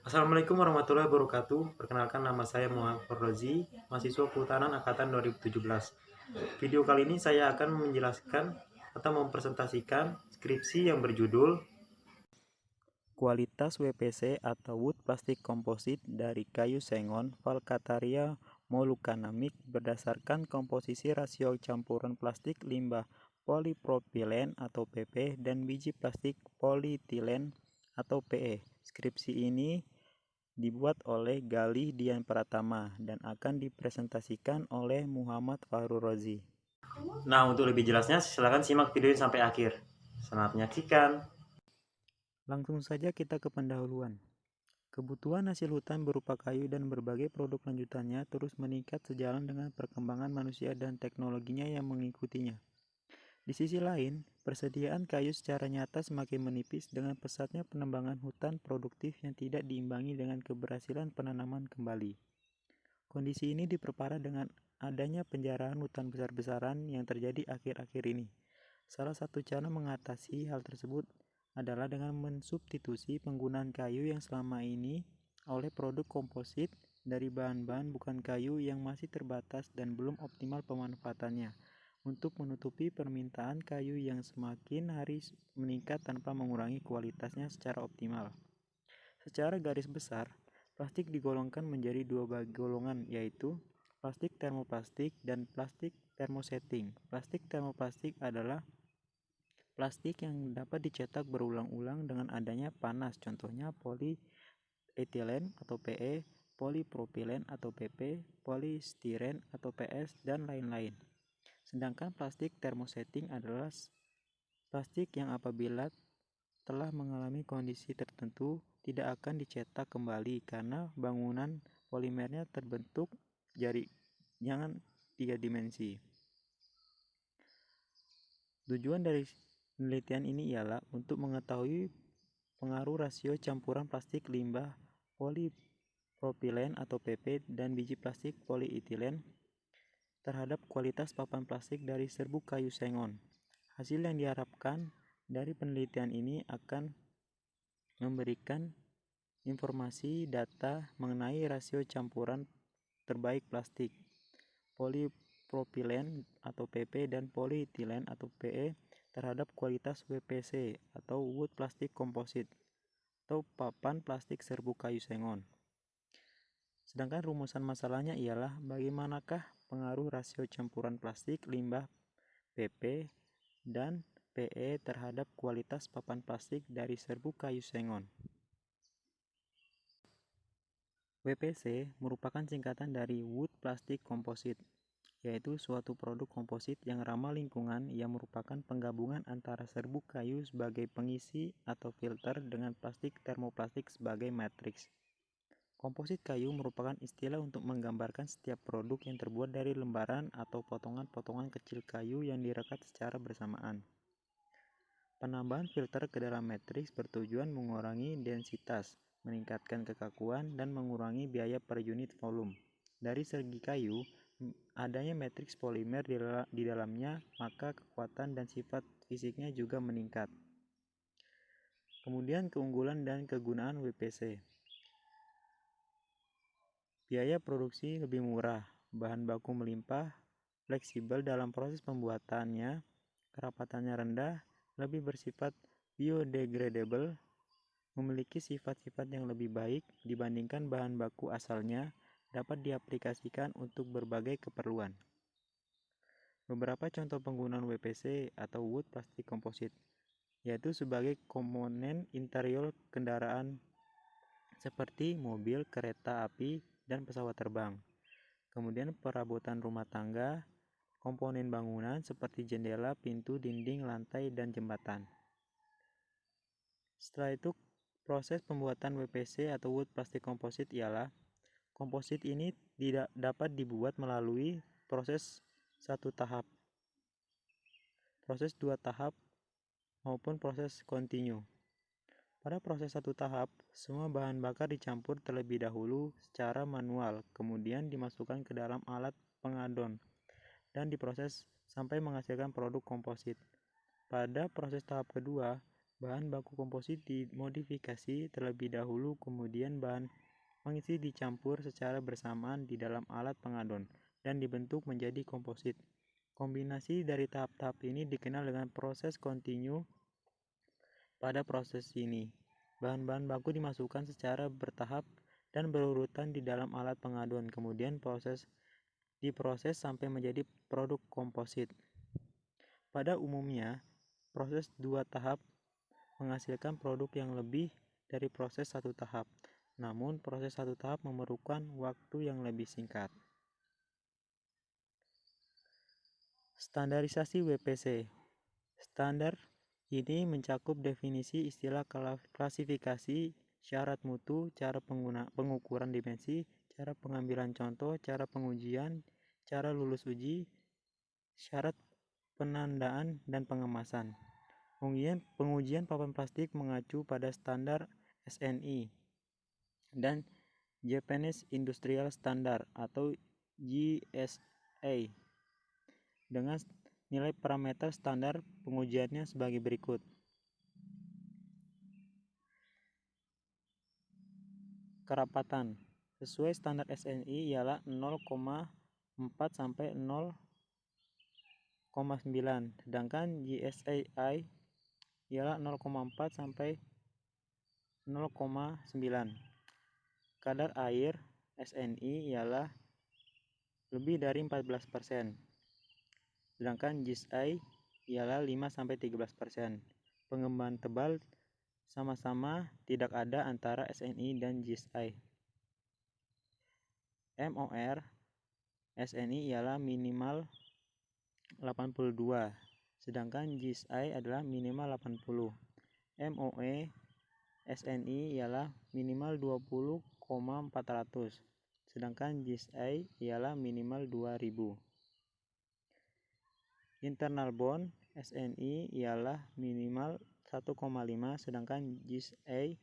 Assalamualaikum warahmatullahi wabarakatuh. Perkenalkan, nama saya Muhammad Farrozi, mahasiswa Kehutanan Angkatan 2017. Video kali ini saya akan menjelaskan atau mempresentasikan skripsi yang berjudul Kualitas WPC atau Wood Plastic Composite dari kayu sengon Valcataria molucana mic berdasarkan komposisi rasio campuran plastik limbah polipropilen atau PP dan biji plastik polietilen atau PE. Skripsi ini dibuat oleh Galih Dian Pratama dan akan dipresentasikan oleh Muhammad Fahrurozi. Nah, untuk lebih jelasnya silakan simak video ini sampai akhir. Selamat menyaksikan. Langsung saja kita ke pendahuluan. Kebutuhan hasil hutan berupa kayu dan berbagai produk lanjutannya terus meningkat sejalan dengan perkembangan manusia dan teknologinya yang mengikutinya. Di sisi lain, persediaan kayu secara nyata semakin menipis dengan pesatnya penebangan hutan produktif yang tidak diimbangi dengan keberhasilan penanaman kembali. Kondisi ini diperparah dengan adanya penjarahan hutan besar-besaran yang terjadi akhir-akhir ini. Salah satu cara mengatasi hal tersebut adalah dengan mensubstitusi penggunaan kayu yang selama ini oleh produk komposit dari bahan-bahan bukan kayu yang masih terbatas dan belum optimal pemanfaatannya, untuk menutupi permintaan kayu yang semakin hari meningkat tanpa mengurangi kualitasnya secara optimal. Secara garis besar, plastik digolongkan menjadi dua golongan, yaitu plastik termoplastik dan plastik termosetting. Plastik termoplastik adalah plastik yang dapat dicetak berulang-ulang dengan adanya panas, contohnya polietilen atau PE, polipropilen atau PP, polistiren atau PS, dan lain-lain. Sedangkan plastik termosetting adalah plastik yang apabila telah mengalami kondisi tertentu tidak akan dicetak kembali karena bangunan polimernya terbentuk jaringan 3 dimensi. Tujuan dari penelitian ini ialah untuk mengetahui pengaruh rasio campuran plastik limbah polipropilen atau PP dan biji plastik polietilen terhadap kualitas papan plastik dari serbuk kayu sengon. Hasil yang diharapkan dari penelitian ini akan memberikan informasi data mengenai rasio campuran terbaik plastik polipropilen atau PP dan polietilen atau PE terhadap kualitas WPC atau Wood Plastic Composite atau papan plastik serbuk kayu sengon. Sedangkan rumusan masalahnya ialah bagaimanakah pengaruh rasio campuran plastik limbah PP dan PE terhadap kualitas papan plastik dari serbuk kayu sengon. WPC merupakan singkatan dari Wood Plastic Composite, yaitu suatu produk komposit yang ramah lingkungan yang merupakan penggabungan antara serbuk kayu sebagai pengisi atau filter dengan plastik termoplastik sebagai matriks. Komposit kayu merupakan istilah untuk menggambarkan setiap produk yang terbuat dari lembaran atau potongan-potongan kecil kayu yang direkat secara bersamaan. Penambahan filter ke dalam matriks bertujuan mengurangi densitas, meningkatkan kekakuan, dan mengurangi biaya per unit volume. Dari segi kayu, adanya matriks polimer di dalamnya, maka kekuatan dan sifat fisiknya juga meningkat. Kemudian keunggulan dan kegunaan WPC. Biaya produksi lebih murah, bahan baku melimpah, fleksibel dalam proses pembuatannya, kerapatannya rendah, lebih bersifat biodegradable, memiliki sifat-sifat yang lebih baik dibandingkan bahan baku asalnya, dapat diaplikasikan untuk berbagai keperluan. Beberapa contoh penggunaan WPC atau Wood Plastic Composite, yaitu sebagai komponen interior kendaraan seperti mobil, kereta api, dan pesawat terbang. Kemudian perabotan rumah tangga, komponen bangunan seperti jendela, pintu, dinding, lantai, dan jembatan. Setelah itu, proses pembuatan WPC atau Wood Plastic Composite ialah komposit ini tidak dapat dibuat melalui proses satu tahap, proses dua tahap, maupun proses kontinu. Pada proses satu tahap, semua bahan bakar dicampur terlebih dahulu secara manual, kemudian dimasukkan ke dalam alat pengadon, dan diproses sampai menghasilkan produk komposit. Pada proses tahap kedua, Bahan baku komposit dimodifikasi terlebih dahulu, kemudian bahan mengisi dicampur secara bersamaan di dalam alat pengadon dan dibentuk menjadi komposit. Kombinasi dari tahap-tahap ini dikenal dengan proses kontinu. Pada proses ini, bahan-bahan baku dimasukkan secara bertahap dan berurutan di dalam alat pengaduan, kemudian diproses sampai menjadi produk komposit. Pada umumnya, proses 2 tahap menghasilkan produk yang lebih dari proses 1 tahap. Namun, proses 1 tahap memerlukan waktu yang lebih singkat. Standarisasi WPC. Standar ini mencakup definisi istilah klasifikasi, syarat mutu, cara pengukuran dimensi, cara pengambilan contoh, cara pengujian, cara lulus uji, syarat penandaan dan pengemasan. Pengujian papan plastik mengacu pada standar SNI dan Japanese Industrial Standard atau JSA dengan nilai parameter standar pengujiannya sebagai berikut. Kerapatan sesuai standar SNI ialah 0,4 sampai 0,9, sedangkan JSAI ialah 0,4 sampai 0,9. Kadar air SNI ialah lebih dari 14%, sedangkan JSI ialah 5 sampai 13%. Pengembangan tebal sama-sama tidak ada antara SNI dan JSI. MOR SNI ialah minimal 82, sedangkan JSI adalah minimal 80. MOE SNI ialah minimal 20,400, sedangkan JSI ialah minimal 2000. Internal bond SNI ialah minimal 1,5, sedangkan JSI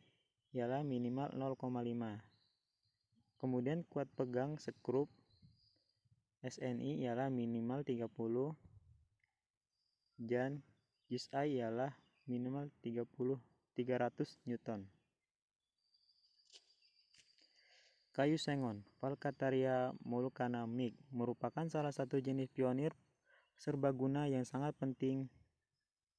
ialah minimal 0,5. Kemudian kuat pegang skrup SNI ialah minimal 30 dan JSI ialah minimal 300 Newton. Kayu sengon Valcataria molucana Miq merupakan salah satu jenis pionir serbaguna yang sangat penting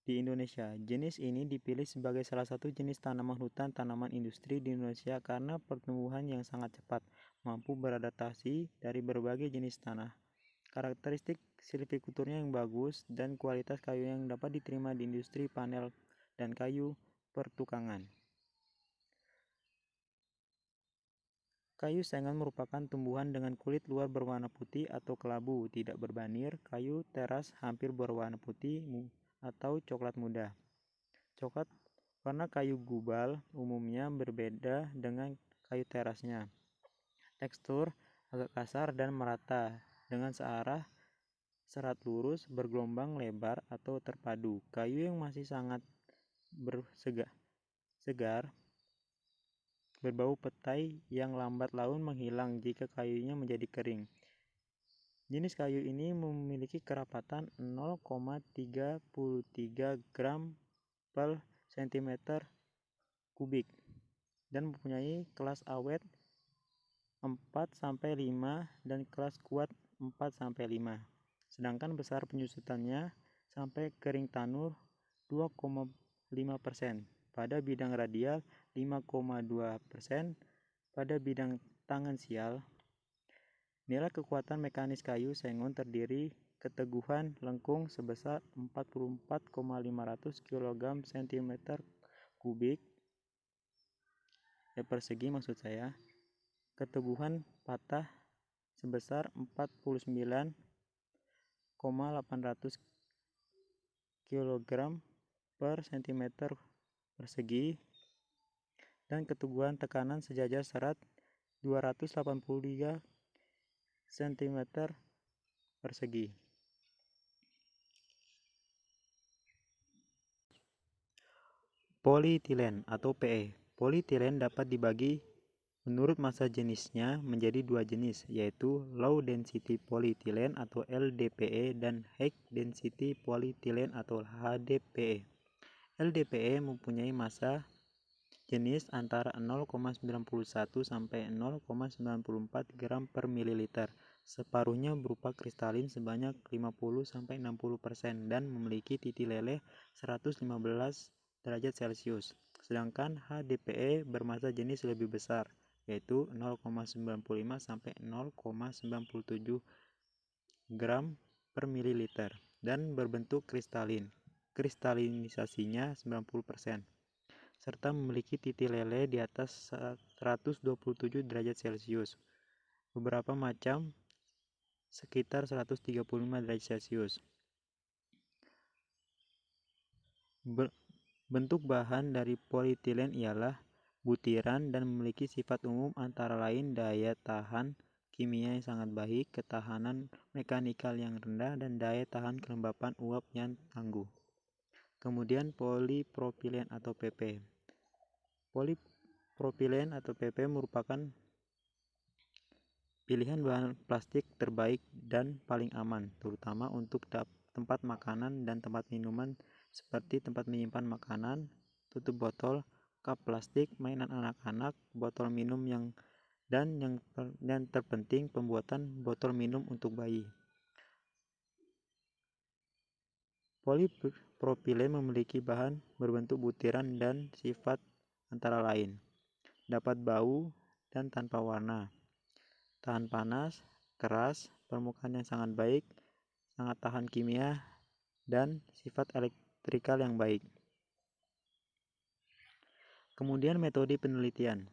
di Indonesia. Jenis ini dipilih sebagai salah satu jenis tanaman hutan tanaman industri di Indonesia karena pertumbuhan yang sangat cepat, mampu beradaptasi dari berbagai jenis tanah. Karakteristik silvikulturnya yang bagus dan kualitas kayu yang dapat diterima di industri panel dan kayu pertukangan. Kayu sengon merupakan tumbuhan dengan kulit luar berwarna putih atau kelabu, tidak berbanir. Kayu teras hampir berwarna putih atau coklat muda. Warna kayu gubal umumnya berbeda dengan kayu terasnya. Tekstur agak kasar dan merata, dengan searah, serat lurus, bergelombang lebar atau terpadu. Kayu yang masih sangat segar, berbau petai yang lambat laun menghilang jika kayunya menjadi kering. Jenis kayu ini memiliki kerapatan 0,33 gram per cm kubik dan mempunyai kelas awet 4-5 dan kelas kuat 4-5. Sedangkan besar penyusutannya sampai kering tanur 2,5%. Pada bidang radial 5,2%. Pada bidang tangensial, nilai kekuatan mekanis kayu sengon terdiri keteguhan lengkung sebesar 44,500 kg cm kubik persegi maksud saya. Keteguhan patah sebesar 49,800 kg per cm persegi dan keteguhan tekanan sejajar serat 283 cm persegi. Polietilen atau PE. Polietilen dapat dibagi menurut massa jenisnya menjadi 2 jenis, yaitu low density polyethylene atau LDPE dan high density polyethylene atau HDPE. LDPE mempunyai massa jenis antara 0,91 sampai 0,94 gram per mililiter. Separuhnya berupa kristalin sebanyak 50-60% dan memiliki titik leleh 115 derajat Celcius. Sedangkan HDPE bermassa jenis lebih besar, yaitu 0,95 sampai 0,97 gram per mililiter dan berbentuk kristalin. Kristalinisasinya 90%. Serta memiliki titik leleh di atas 127 derajat Celcius. Beberapa macam sekitar 135 derajat Celcius. Bentuk bahan dari polietilen ialah butiran dan memiliki sifat umum antara lain daya tahan kimia yang sangat baik, ketahanan mekanikal yang rendah, dan daya tahan kelembapan uap yang tangguh. Kemudian polipropilen atau PP. Polipropilen atau PP merupakan pilihan bahan plastik terbaik dan paling aman, terutama untuk tempat makanan dan tempat minuman seperti tempat menyimpan makanan, tutup botol, cup plastik, mainan anak-anak, botol minum yang terpenting pembuatan botol minum untuk bayi. Polipropilen memiliki bahan berbentuk butiran dan sifat antara lain dapat bau dan tanpa warna, tahan panas, keras, permukaan yang sangat baik, sangat tahan kimia, dan sifat elektrikal yang baik. Kemudian metode penelitian.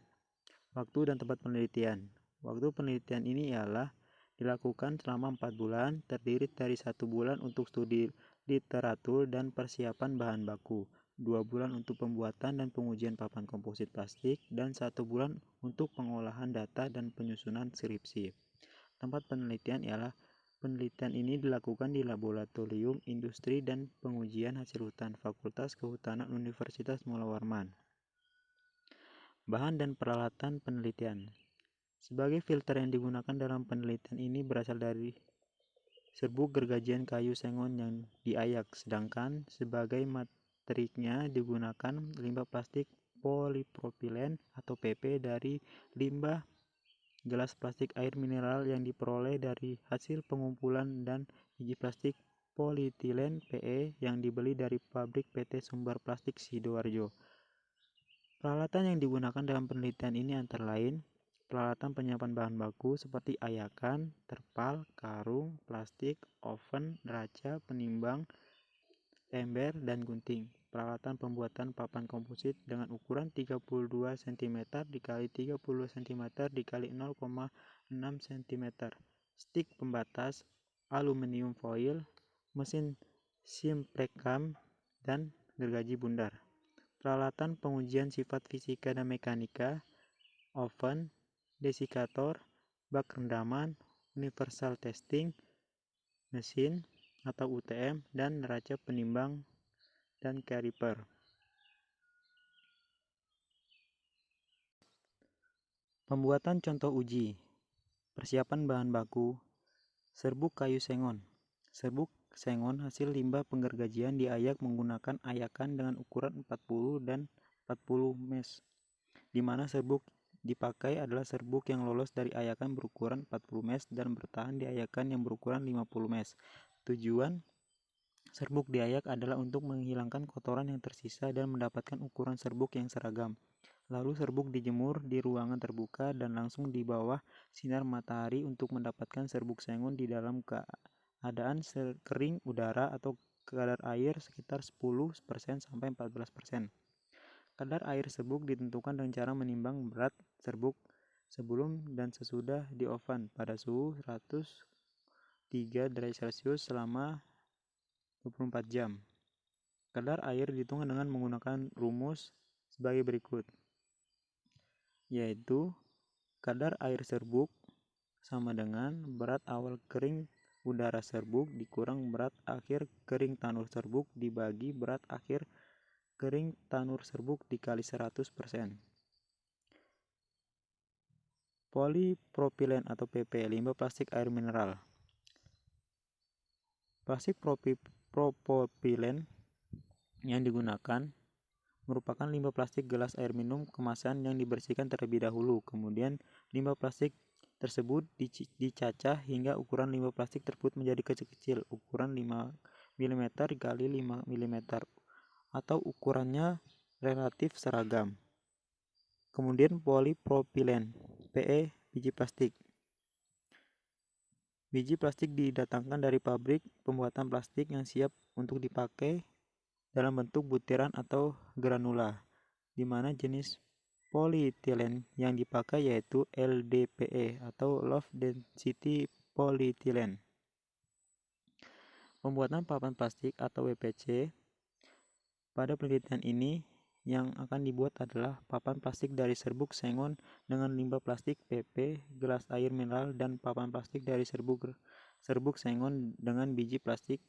Waktu dan tempat penelitian. Waktu penelitian ini ialah dilakukan selama 4 bulan, terdiri dari 1 bulan untuk studi literatur dan persiapan bahan baku, 2 bulan untuk pembuatan dan pengujian papan komposit plastik, dan 1 bulan untuk pengolahan data dan penyusunan skripsi. Tempat penelitian ialah penelitian ini dilakukan di Laboratorium Industri dan Pengujian Hasil Hutan Fakultas Kehutanan Universitas Mula Warman. Bahan dan peralatan penelitian. Sebagai filter yang digunakan dalam penelitian ini berasal dari serbuk gergajian kayu sengon yang diayak, sedangkan sebagai materinya digunakan limbah plastik polipropilen atau PP dari limbah gelas plastik air mineral yang diperoleh dari hasil pengumpulan dan biji plastik polietilen PE yang dibeli dari pabrik PT Sumber Plastik Sidoarjo. Peralatan yang digunakan dalam penelitian ini antara lain peralatan penyiapan bahan baku seperti ayakan, terpal, karung, plastik, oven, neraca, penimbang, ember, dan gunting. Peralatan pembuatan papan komposit dengan ukuran 32 cm x 32 cm x 0,6 cm. Stik pembatas, aluminium foil, mesin Simplecam, dan gergaji bundar. Peralatan pengujian sifat fisika dan mekanika, oven, desikator, bak rendaman, universal testing, mesin atau UTM, dan neraca penimbang dan caliper. Pembuatan contoh uji. Persiapan bahan baku. Serbuk kayu sengon. Serbuk sengon hasil limbah penggergajian diayak menggunakan ayakan dengan ukuran 40 dan 40 mes, di mana serbuk dipakai adalah serbuk yang lolos dari ayakan berukuran 40 mes dan bertahan di ayakan yang berukuran 50 mes. Tujuan serbuk diayak adalah untuk menghilangkan kotoran yang tersisa dan mendapatkan ukuran serbuk yang seragam. Lalu serbuk dijemur di ruangan terbuka dan langsung di bawah sinar matahari untuk mendapatkan serbuk sengon di dalam keadaan kering udara atau kadar air sekitar 10% sampai 14%. Kadar air serbuk ditentukan dengan cara menimbang berat serbuk sebelum dan sesudah di oven pada suhu 103 derajat Celcius selama 24 jam. Kadar air dihitung dengan menggunakan rumus sebagai berikut, yaitu kadar air serbuk sama dengan berat awal kering udara serbuk dikurang berat akhir kering tanur serbuk dibagi berat akhir kering tanur serbuk dikali 100%. Polipropilen atau PP, limbah plastik air mineral. Plastik propopilen yang digunakan merupakan limbah plastik gelas air minum kemasan yang dibersihkan terlebih dahulu. Kemudian, limbah plastik tersebut dicacah hingga ukuran limbah plastik tersebut menjadi kecil-kecil, ukuran 5 mm kali 5 mm, atau ukurannya relatif seragam. Kemudian polipropilen, PE, biji plastik. Biji plastik didatangkan dari pabrik pembuatan plastik yang siap untuk dipakai dalam bentuk butiran atau granula, di mana jenis polietilen yang dipakai yaitu LDPE atau Low Density Polyethylene. Pembuatan papan plastik atau WPC. Pada penelitian ini, yang akan dibuat adalah papan plastik dari serbuk sengon dengan limbah plastik PP, gelas air mineral, dan papan plastik dari serbuk sengon dengan biji plastik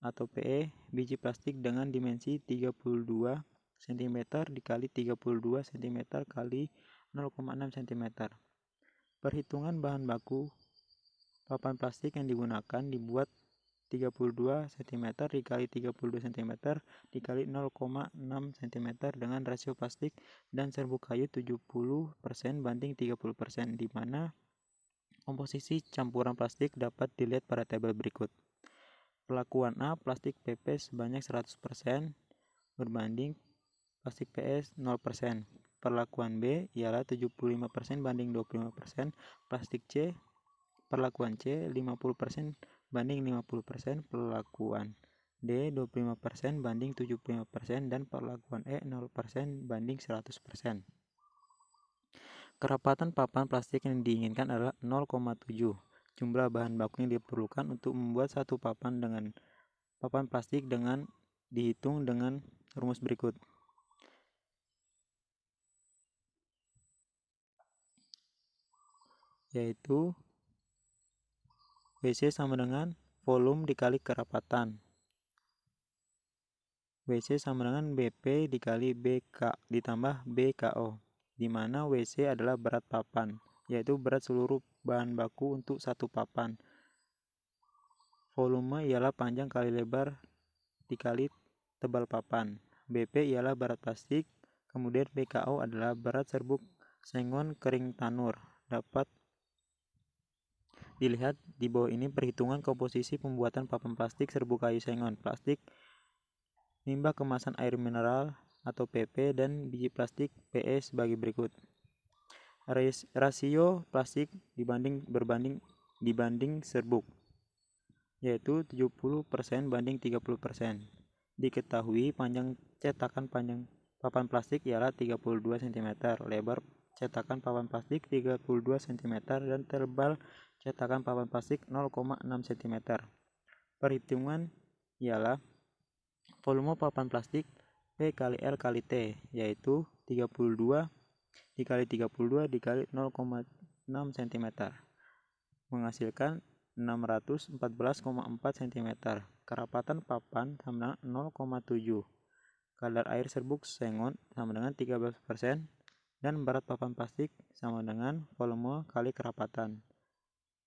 atau PE, biji plastik dengan dimensi 32 cm dikali 32 cm kali 0,6 cm. Perhitungan bahan baku papan plastik yang digunakan dibuat 32 cm dikali 32 cm dikali 0,6 cm dengan rasio plastik dan serbuk kayu 70% banding 30%, di mana komposisi campuran plastik dapat dilihat pada tabel berikut. Perlakuan A, plastik PP sebanyak 100% berbanding plastik PS 0%. Perlakuan B ialah 75% banding 25%. Plastik C, perlakuan C 50% banding 50%. Perlakuan D 25% banding 75% dan perlakuan E 0% banding 100%. Kerapatan papan plastik yang diinginkan adalah 0,7. Jumlah bahan baku yang diperlukan untuk membuat satu papan plastik dengan dihitung dengan rumus berikut. Yaitu WC sama dengan volume dikali kerapatan. WC sama dengan BP dikali BK ditambah BKO, di mana WC adalah berat papan, yaitu berat seluruh bahan baku untuk satu papan. Volume ialah panjang kali lebar dikali tebal papan. BP ialah berat plastik, kemudian BKO adalah berat serbuk sengon kering tanur. Dapat dilihat di bawah ini perhitungan komposisi pembuatan papan plastik serbuk kayu sengon, plastik, limbah kemasan air mineral atau PP, dan biji plastik PE sebagai berikut. Rasio plastik dibanding serbuk, yaitu 70% banding 30%. Diketahui panjang cetakan panjang papan plastik ialah 32 cm, lebar cetakan papan plastik 32 cm, dan tebal cetakan papan plastik 0,6 cm. Perhitungan ialah volume papan plastik P kali L kali T, yaitu 32 dikali 32 dikali 0,6 cm, menghasilkan 614,4 cm. Kerapatan papan sama dengan 0,7. Kadar air serbuk sengon sama dengan 13%, dan berat papan plastik sama dengan volume kali kerapatan.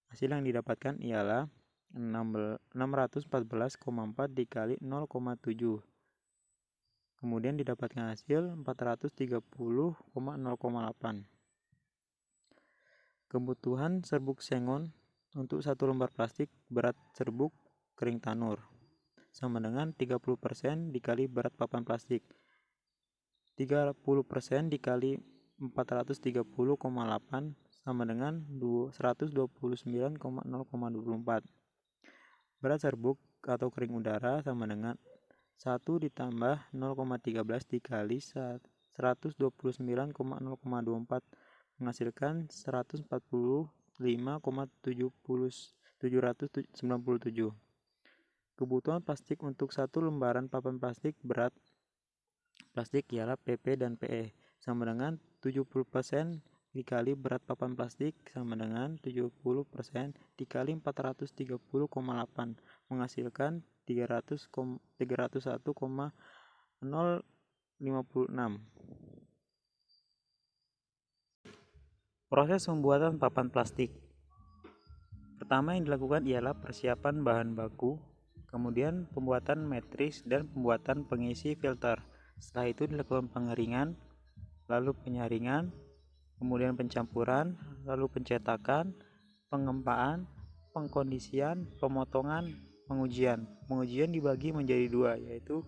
Hasil yang didapatkan ialah 614,4 dikali 0,7. Kemudian didapatkan hasil 430,0,8. Kebutuhan serbuk sengon untuk satu lembar plastik berat serbuk kering tanur sama dengan 30% dikali berat papan plastik. 30% dikali 430,8 sama dengan 129,0,24. Berat serbuk atau kering udara sama dengan 1 ditambah 0,13 dikali 129,0,24 menghasilkan 145,797. Kebutuhan plastik untuk satu lembaran papan plastik berat plastik ialah PP dan PE sama dengan 70% dikali berat papan plastik sama dengan 70% dikali 430,8 menghasilkan 301,056. Proses pembuatan papan plastik. Pertama yang dilakukan ialah persiapan bahan baku, kemudian pembuatan matris dan pembuatan pengisi filter. Setelah itu dilakukan pengeringan, lalu penyaringan, kemudian pencampuran, lalu pencetakan, pengempaan, pengkondisian, pemotongan, pengujian. Pengujian dibagi menjadi dua, yaitu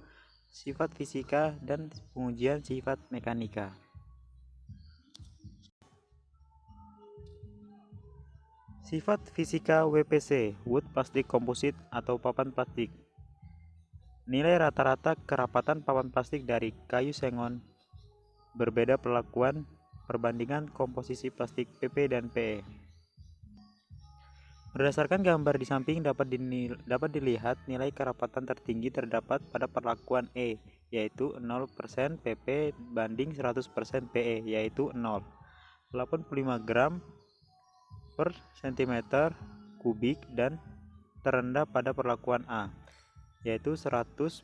sifat fisika dan pengujian sifat mekanika. Sifat fisika WPC, Wood Plastic Composite atau papan plastik. Nilai rata-rata kerapatan papan plastik dari kayu sengon berbeda perlakuan perbandingan komposisi plastik PP dan PE. Berdasarkan gambar di samping dapat dilihat nilai kerapatan tertinggi terdapat pada perlakuan E, yaitu 0% PP banding 100% PE, yaitu 0,85 gram per cm kubik, dan terendah pada perlakuan A, yaitu 100%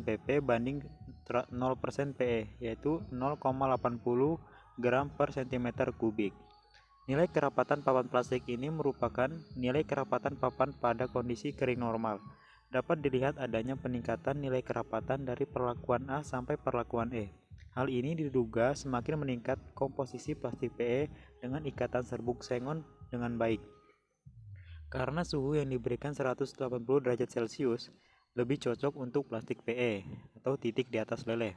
PP banding 0% PE, yaitu 0,80 gram per cm kubik. Nilai kerapatan papan plastik ini merupakan nilai kerapatan papan pada kondisi kering normal. Dapat dilihat adanya peningkatan nilai kerapatan dari perlakuan A sampai perlakuan E. Hal ini diduga semakin meningkat komposisi plastik PE dengan ikatan serbuk sengon dengan baik. Karena suhu yang diberikan 180 derajat Celcius lebih cocok untuk plastik PE atau titik di atas leleh,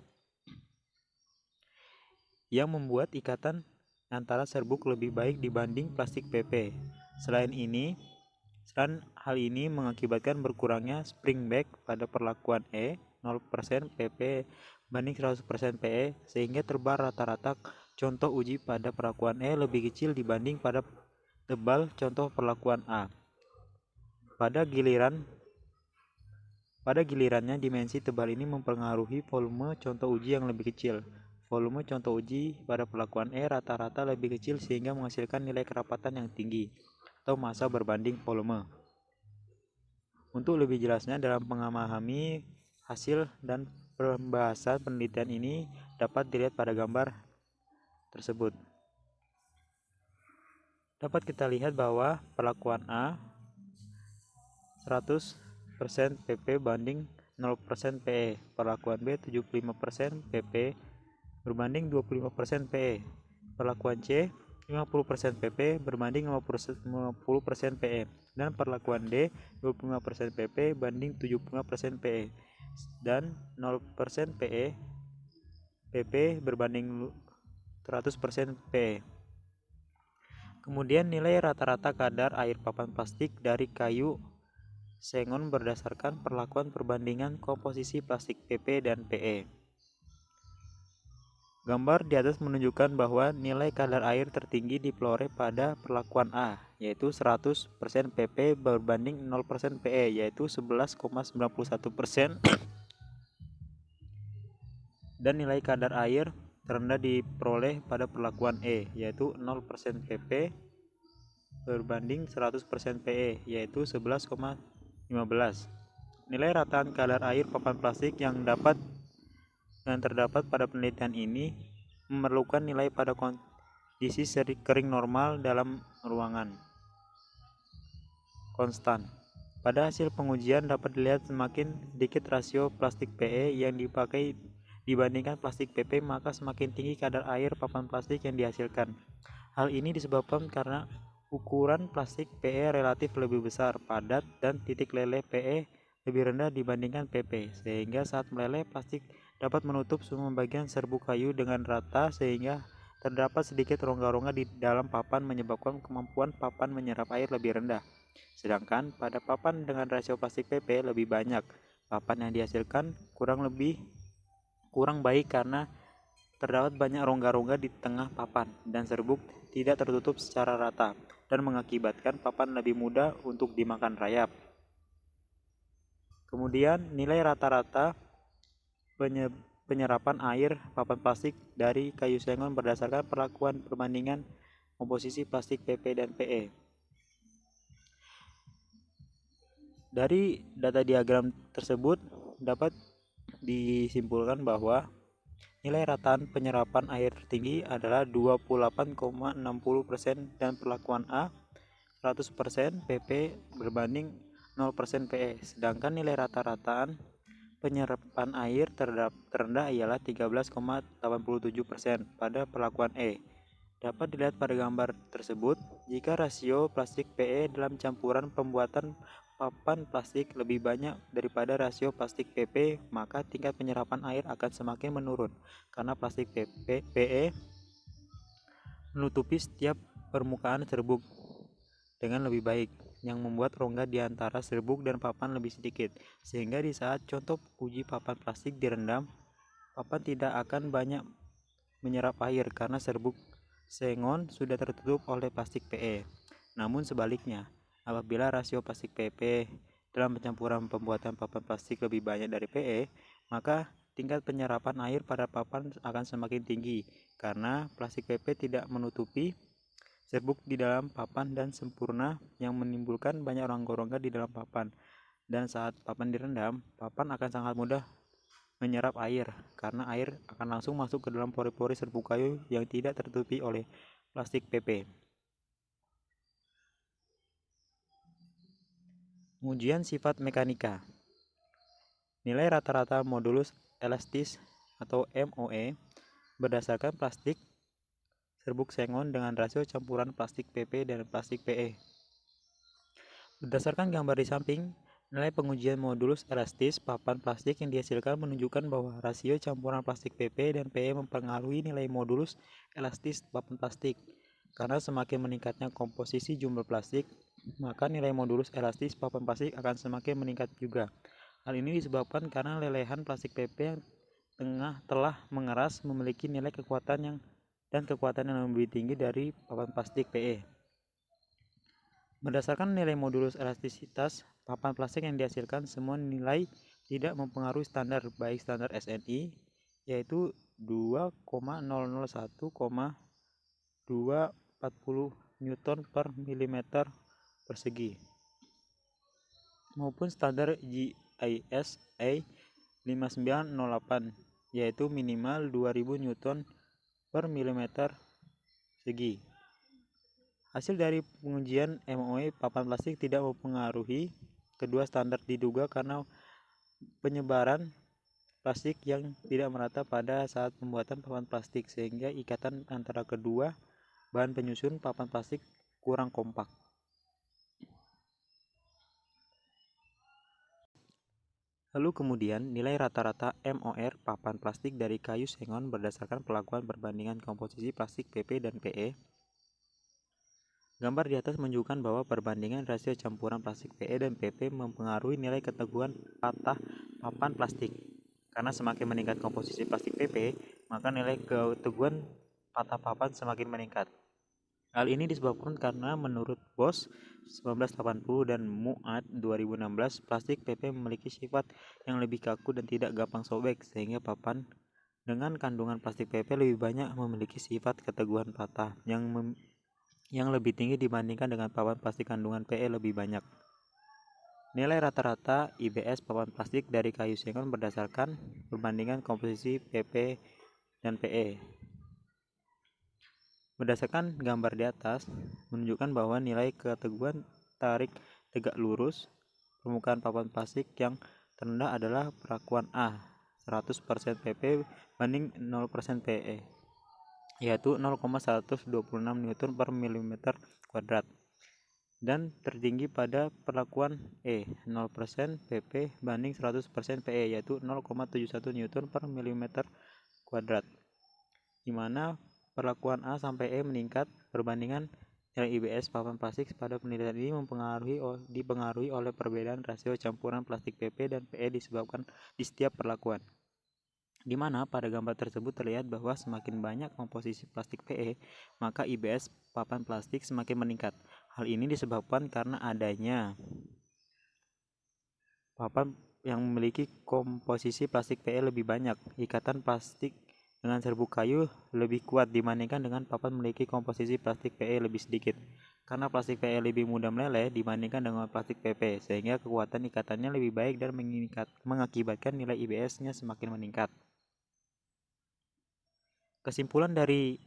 yang membuat ikatan antara serbuk lebih baik dibanding plastik PP. Selain hal ini mengakibatkan berkurangnya springback pada perlakuan E, 0% PP banding 100% PE, sehingga tebal rata-rata contoh uji pada perlakuan E lebih kecil dibanding pada tebal contoh perlakuan A. Pada gilirannya, dimensi tebal ini mempengaruhi volume contoh uji yang lebih kecil. Volume contoh uji pada perlakuan E rata-rata lebih kecil sehingga menghasilkan nilai kerapatan yang tinggi atau massa berbanding volume. Untuk lebih jelasnya dalam memahami hasil dan pembahasan penelitian ini dapat dilihat pada gambar tersebut. Dapat kita lihat bahwa perlakuan A 100% PP banding 0% PE, perlakuan B 75% PP berbanding 25% PE, perlakuan C 50% PP berbanding 50% PE, dan perlakuan D 25% PP banding 75% PE, dan 0% PE PP berbanding 100% PE. Kemudian nilai rata-rata kadar air papan plastik dari kayu sengon berdasarkan perlakuan perbandingan komposisi plastik PP dan PE. Gambar di atas menunjukkan bahwa nilai kadar air tertinggi diperoleh pada perlakuan A, yaitu 100% PP berbanding 0% PE, yaitu 11,91%, dan nilai kadar air terendah diperoleh pada perlakuan E, yaitu 0% PP berbanding 100% PE, yaitu 11,15. Nilai rataan kadar air papan plastik yang terdapat pada penelitian ini memerlukan nilai pada kondisi kering normal dalam ruangan konstan. Pada hasil pengujian dapat dilihat semakin sedikit rasio plastik PE yang dipakai dibandingkan plastik PP, maka semakin tinggi kadar air papan plastik yang dihasilkan. Hal ini disebabkan karena ukuran plastik PE relatif lebih besar, padat, dan titik leleh PE lebih rendah dibandingkan PP, sehingga saat meleleh plastik dapat menutup semua bagian serbuk kayu dengan rata sehingga terdapat sedikit rongga-rongga di dalam papan, menyebabkan kemampuan papan menyerap air lebih rendah. Sedangkan pada papan dengan rasio plastik PP lebih banyak, papan yang dihasilkan kurang baik karena terdapat banyak rongga-rongga di tengah papan dan serbuk tidak tertutup secara rata dan mengakibatkan papan lebih mudah untuk dimakan rayap. Kemudian nilai rata-rata penyerapan air papan plastik dari kayu sengon berdasarkan perlakuan perbandingan komposisi plastik PP dan PE. Dari data diagram tersebut dapat disimpulkan bahwa nilai rataan penyerapan air tertinggi adalah 28,60% dan perlakuan A 100% PP berbanding 0% PE, sedangkan nilai rata-rataan penyerapan air terendah ialah 13,87% pada perlakuan E. Dapat dilihat pada gambar tersebut, jika rasio plastik PE dalam campuran pembuatan papan plastik lebih banyak daripada rasio plastik PP, maka tingkat penyerapan air akan semakin menurun, karena plastik PE menutupi setiap permukaan serbuk dengan lebih baik, yang membuat rongga di antara serbuk dan papan lebih sedikit, sehingga di saat contoh uji papan plastik direndam, papan tidak akan banyak menyerap air karena serbuk sengon sudah tertutup oleh plastik PE. Namun sebaliknya, apabila rasio plastik PP dalam pencampuran pembuatan papan plastik lebih banyak dari PE, maka tingkat penyerapan air pada papan akan semakin tinggi karena plastik PP tidak menutupi serbuk di dalam papan dan sempurna yang menimbulkan banyak rongga-rongga di dalam papan. Dan saat papan direndam, papan akan sangat mudah menyerap air karena air akan langsung masuk ke dalam pori-pori serbuk kayu yang tidak tertutupi oleh plastik PP. Pengujian sifat mekanika. Nilai rata-rata modulus elastis atau MOE berdasarkan plastik serbuk sengon dengan rasio campuran plastik PP dan plastik PE. Berdasarkan gambar di samping, nilai pengujian modulus elastis papan plastik yang dihasilkan menunjukkan bahwa rasio campuran plastik PP dan PE mempengaruhi nilai modulus elastis papan plastik. Karena semakin meningkatnya komposisi jumlah plastik, maka nilai modulus elastis papan plastik akan semakin meningkat juga. Hal ini disebabkan karena lelehan plastik PP yang telah mengeras memiliki nilai kekuatan yang lebih tinggi dari papan plastik PE. Berdasarkan nilai modulus elastisitas papan plastik yang dihasilkan, semua nilai tidak mempengaruhi standar, baik standar SNI yaitu 2,001,240 Newton per milimeter persegi maupun standar GISA 5908 yaitu minimal 2000 Newton per milimeter persegi. Hasil dari pengujian MOE papan plastik tidak mempengaruhi kedua standar diduga karena penyebaran plastik yang tidak merata pada saat pembuatan papan plastik, sehingga ikatan antara kedua bahan penyusun papan plastik kurang kompak. Lalu kemudian nilai rata-rata MOR papan plastik dari kayu sengon berdasarkan perlakuan perbandingan komposisi plastik PP dan PE. Gambar di atas menunjukkan bahwa perbandingan rasio campuran plastik PE dan PP mempengaruhi nilai keteguhan patah papan plastik. Karena semakin meningkat komposisi plastik PP, maka nilai keteguhan patah papan semakin meningkat. Hal ini disebabkan karena menurut Bosch 1980 dan Muad 2016, plastik PP memiliki sifat yang lebih kaku dan tidak gampang sobek, sehingga papan dengan kandungan plastik PP lebih banyak memiliki sifat keteguhan patah yang lebih tinggi dibandingkan dengan papan plastik kandungan PE lebih banyak. Nilai rata-rata IBS papan plastik dari kayu sengon berdasarkan perbandingan komposisi PP dan PE. Berdasarkan gambar di atas, menunjukkan bahwa nilai keteguhan tarik tegak lurus permukaan papan plastik yang terendah adalah perlakuan A, 100% PP banding 0% PE. Yaitu 0,126 Newton per milimeter kuadrat, dan tertinggi pada perlakuan E, 0% PP banding 100% PE, yaitu 0,71 Newton per milimeter kuadrat, di mana perlakuan A sampai E meningkat perbandingan nilai IBS papan plastik. Pada penelitian ini dipengaruhi oleh perbedaan rasio campuran plastik PP dan PE disebabkan di setiap perlakuan, di mana pada gambar tersebut terlihat bahwa semakin banyak komposisi plastik PE, maka IBS papan plastik semakin meningkat. Hal ini disebabkan karena adanya papan yang memiliki komposisi plastik PE lebih banyak. Ikatan plastik dengan serbuk kayu lebih kuat dibandingkan dengan papan memiliki komposisi plastik PE lebih sedikit. Karena plastik PE lebih mudah meleleh dibandingkan dengan plastik PP, sehingga kekuatan ikatannya lebih baik dan mengakibatkan nilai IBS-nya semakin meningkat. Kesimpulan dari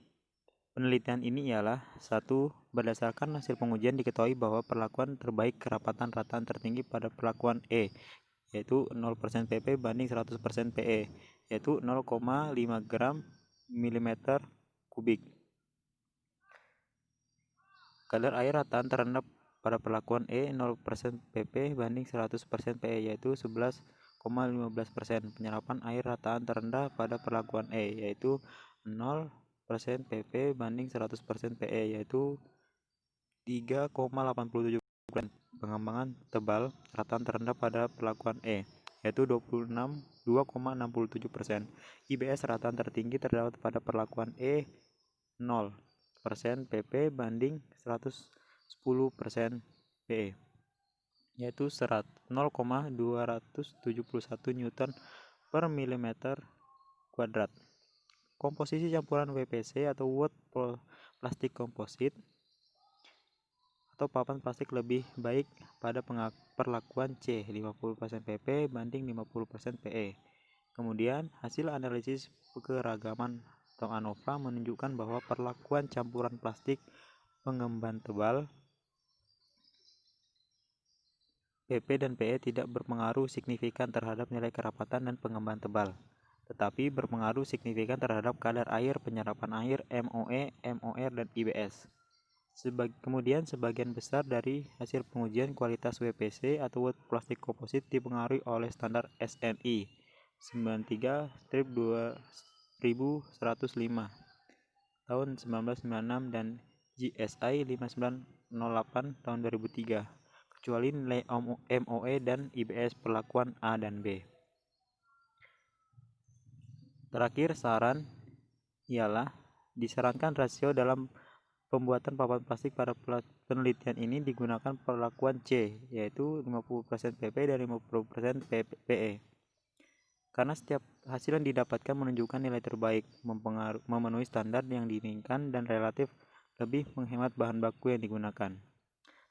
penelitian ini ialah: 1. Berdasarkan hasil pengujian diketahui bahwa perlakuan terbaik kerapatan rataan tertinggi pada perlakuan E, yaitu 0% PP banding 100% PE, yaitu 0,5 gram milimeter kubik. Kadar air rataan terendah pada perlakuan E 0% PP banding 100% PE, yaitu 11,15%. Penyerapan air rataan terendah pada perlakuan E, yaitu 0% PP banding 100% PE, yaitu 3,87%. Pengembangan tebal rataan terendah pada perlakuan E, yaitu 2,67%. IBS rataan tertinggi terdapat pada perlakuan E 0% PP banding 110% PE, yaitu 0,271 Newton per milimeter kuadrat. Komposisi campuran WPC atau Wood Plastic Composite atau papan plastik lebih baik pada perlakuan C 50% PP banding 50% PE. Kemudian hasil analisis keragaman atau ANOVA menunjukkan bahwa perlakuan campuran plastik pengemban tebal PP dan PE tidak berpengaruh signifikan terhadap nilai kerapatan dan pengemban tebal, tetapi berpengaruh signifikan terhadap kadar air, penyerapan air, MOE, MOR, dan IBS. Kemudian sebagian besar dari hasil pengujian kualitas WPC atau Wood Plastic Composite dipengaruhi oleh standar SNI 93-2105 tahun 1996 dan GSI 5908 tahun 2003, kecuali nilai MOE dan IBS perlakuan A dan B. Terakhir, saran ialah disarankan rasio dalam pembuatan papan plastik pada penelitian ini digunakan perlakuan C, yaitu 50% PP dan 50% PE. Karena setiap hasil yang didapatkan menunjukkan nilai terbaik, memenuhi standar yang diinginkan, dan relatif lebih menghemat bahan baku yang digunakan.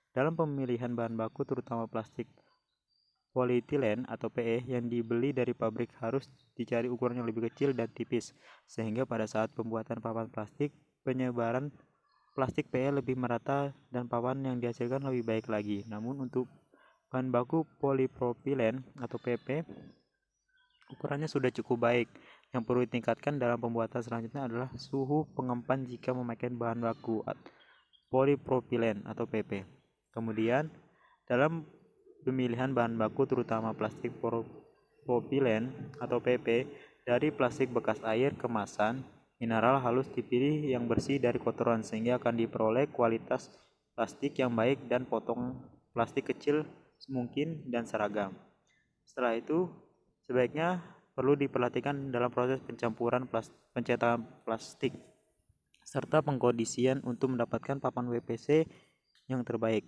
Dalam pemilihan bahan baku, terutama plastik polietilen atau PE yang dibeli dari pabrik, harus dicari ukuran yang lebih kecil dan tipis, sehingga pada saat pembuatan papan plastik, penyebaran plastik PE lebih merata dan papan yang dihasilkan lebih baik lagi. Namun untuk bahan baku polipropilen atau PP, ukurannya sudah cukup baik. Yang perlu ditingkatkan dalam pembuatan selanjutnya adalah suhu pengemban jika memakai bahan baku polipropilen atau PP. Kemudian dalam pemilihan bahan baku terutama plastik propilen atau PP dari plastik bekas air, kemasan, mineral halus dipilih yang bersih dari kotoran sehingga akan diperoleh kualitas plastik yang baik dan potong plastik kecil mungkin dan seragam. Setelah itu sebaiknya perlu diperhatikan dalam proses pencampuran pencetakan plastik serta pengkondisian untuk mendapatkan papan WPC yang terbaik.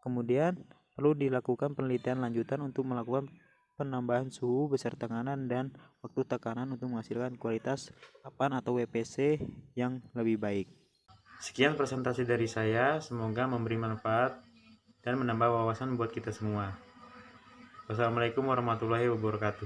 Kemudian perlu dilakukan penelitian lanjutan untuk melakukan penambahan suhu, besar tekanan, dan waktu tekanan untuk menghasilkan kualitas papan atau WPC yang lebih baik. Sekian presentasi dari saya, semoga memberi manfaat dan menambah wawasan buat kita semua. Wassalamualaikum warahmatullahi wabarakatuh.